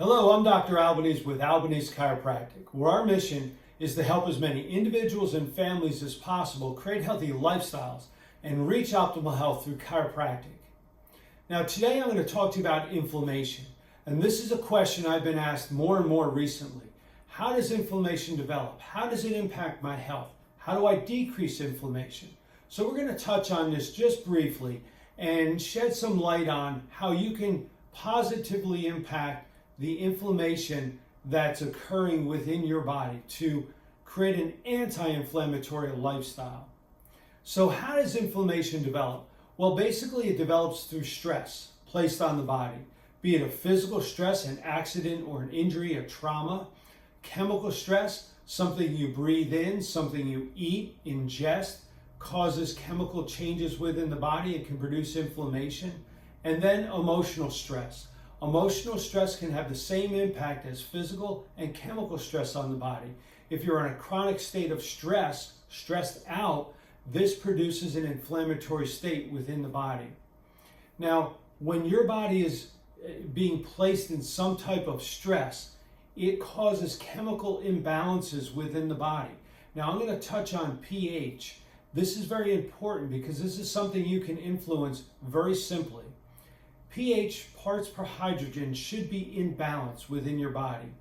Hello, I'm Dr. Albanese with Albanese Chiropractic, where our mission is to help as many individuals and families as possible create healthy lifestyles and reach optimal health through chiropractic. Now, today I'm going to talk to you about inflammation, and this is a question I've been asked more and more recently. How does inflammation develop? How does it impact my health? How do I decrease inflammation? So we're going to touch on this just briefly and shed some light on how you can positively impact the inflammation that's occurring within your body to create an anti-inflammatory lifestyle. So how does inflammation develop? Well, basically it develops through stress placed on the body, be it a physical stress, an accident or an injury, a trauma, chemical stress, something you breathe in, something you eat, ingest, causes chemical changes within the body and can produce inflammation, and then emotional stress. Emotional stress can have the same impact as physical and chemical stress on the body. If you're in a chronic state of stress, stressed out, this produces an inflammatory state within the body. Now, when your body is being placed in some type of stress, it causes chemical imbalances within the body. Now, I'm going to touch on pH. This is very important because this is something you can influence very simply. pH, parts per hydrogen, should be in balance within your body.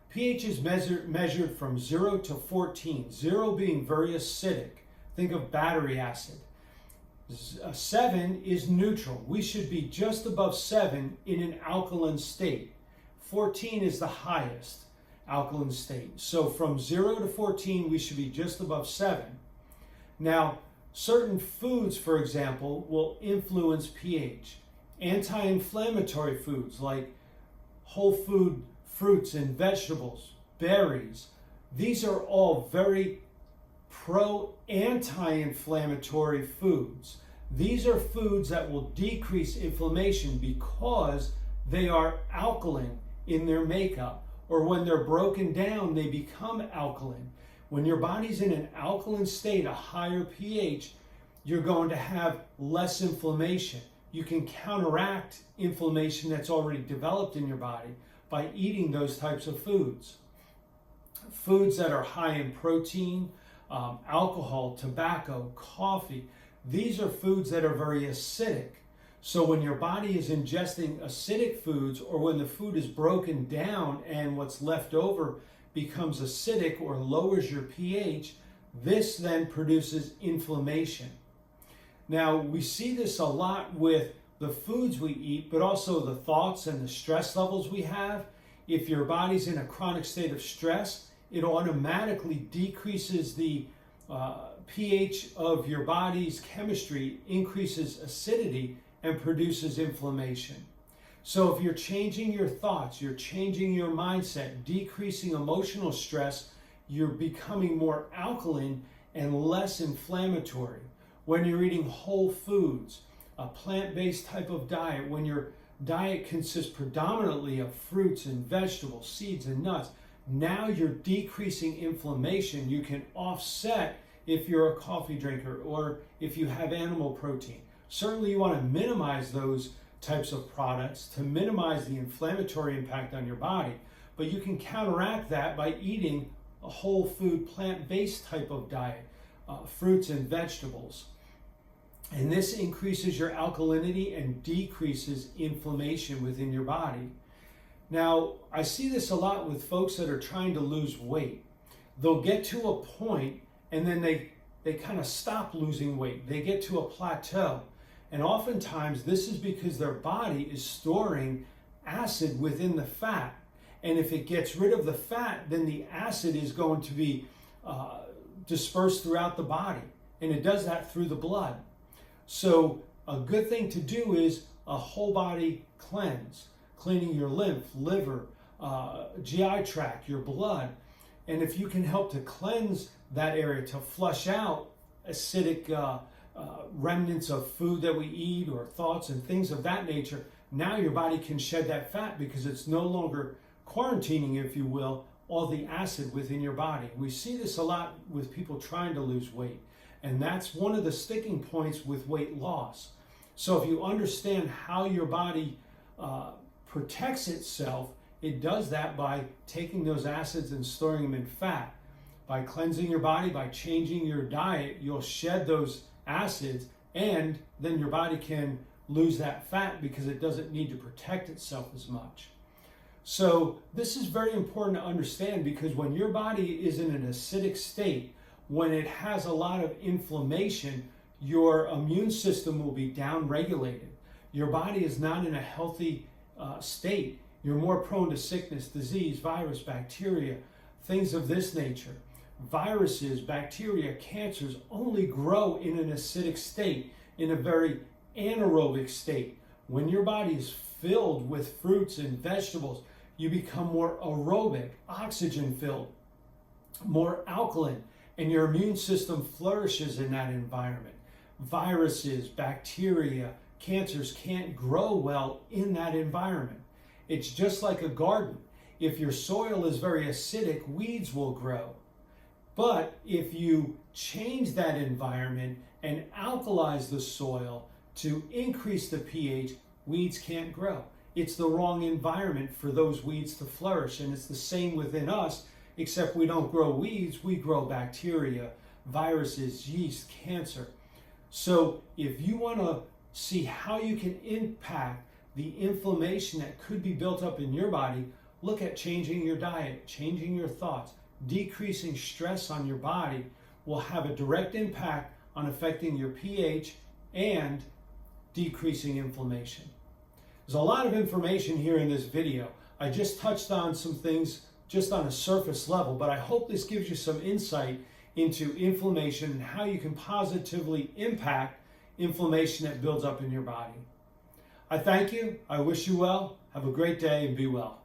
pH is measured from 0 to 14, 0 being very acidic. Think of battery acid. 7 is neutral. We should be just above 7 in an alkaline state. 14 is the highest alkaline state. So from 0 to 14, we should be just above 7. Now, certain foods, for example, will influence pH. Anti-inflammatory foods like whole food fruits and vegetables, berries, these are all very anti-inflammatory foods. These are foods that will decrease inflammation because they are alkaline in their makeup, or when they're broken down, they become alkaline. When your body's in an alkaline state, a higher pH, you're going to have less inflammation. You can counteract inflammation that's already developed in your body by eating those types of foods. Foods that are high in protein, alcohol, tobacco, coffee, these are foods that are very acidic. So when your body is ingesting acidic foods, or when the food is broken down and what's left over becomes acidic or lowers your pH, this then produces inflammation. Now, we see this a lot with the foods we eat, but also the thoughts and the stress levels we have. If your body's in a chronic state of stress, it automatically decreases the pH of your body's chemistry, increases acidity, and produces inflammation. So if you're changing your thoughts, you're changing your mindset, decreasing emotional stress, you're becoming more alkaline and less inflammatory. When you're eating whole foods, a plant-based type of diet, when your diet consists predominantly of fruits and vegetables, seeds and nuts, now you're decreasing inflammation. You can offset if you're a coffee drinker or if you have animal protein. Certainly you want to minimize those types of products to minimize the inflammatory impact on your body, but you can counteract that by eating a whole food, plant-based type of diet, fruits and vegetables. And this increases your alkalinity and decreases inflammation within your body. Now, I see this a lot with folks that are trying to lose weight. They'll get to a point and then they kind of stop losing weight. They get to a plateau. And oftentimes this is because their body is storing acid within the fat. And if it gets rid of the fat, then the acid is going to be dispersed throughout the body. And it does that through the blood. So a good thing to do is a whole body cleanse, cleaning your lymph, liver, GI tract, your blood. And if you can help to cleanse that area, to flush out acidic remnants of food that we eat or thoughts and things of that nature, now your body can shed that fat because it's no longer quarantining, if you will, all the acid within your body. We see this a lot with people trying to lose weight. And that's one of the sticking points with weight loss. So if you understand how your body protects itself It does that by taking those acids and storing them in fat. By cleansing your body, by changing your diet, you'll shed those acids, and then your body can lose that fat because it doesn't need to protect itself as much. So this is very important to understand, because when your body is in an acidic state, when it has a lot of inflammation, your immune system will be downregulated. Your body is not in a healthy state. You're more prone to sickness, disease, virus, bacteria, things of this nature. Viruses, bacteria, cancers only grow in an acidic state, in a very anaerobic state. When your body is filled with fruits and vegetables, you become more aerobic, oxygen filled, more alkaline, and your immune system flourishes in that environment. Viruses, bacteria, cancers can't grow well in that environment. It's just like a garden. If your soil is very acidic, weeds will grow. But if you change that environment and alkalize the soil to increase the pH, weeds can't grow. It's the wrong environment for those weeds to flourish. And it's the same within us, except we don't grow weeds, we grow bacteria, viruses, yeast, cancer. So if you want to see how you can impact the inflammation that could be built up in your body, look at changing your diet, changing your thoughts. Decreasing stress on your body will have a direct impact on affecting your pH and decreasing inflammation. There's a lot of information here in this video. I just touched on some things just on a surface level, but I hope this gives you some insight into inflammation and how you can positively impact inflammation that builds up in your body. I thank you. I wish you well. Have a great day and be well.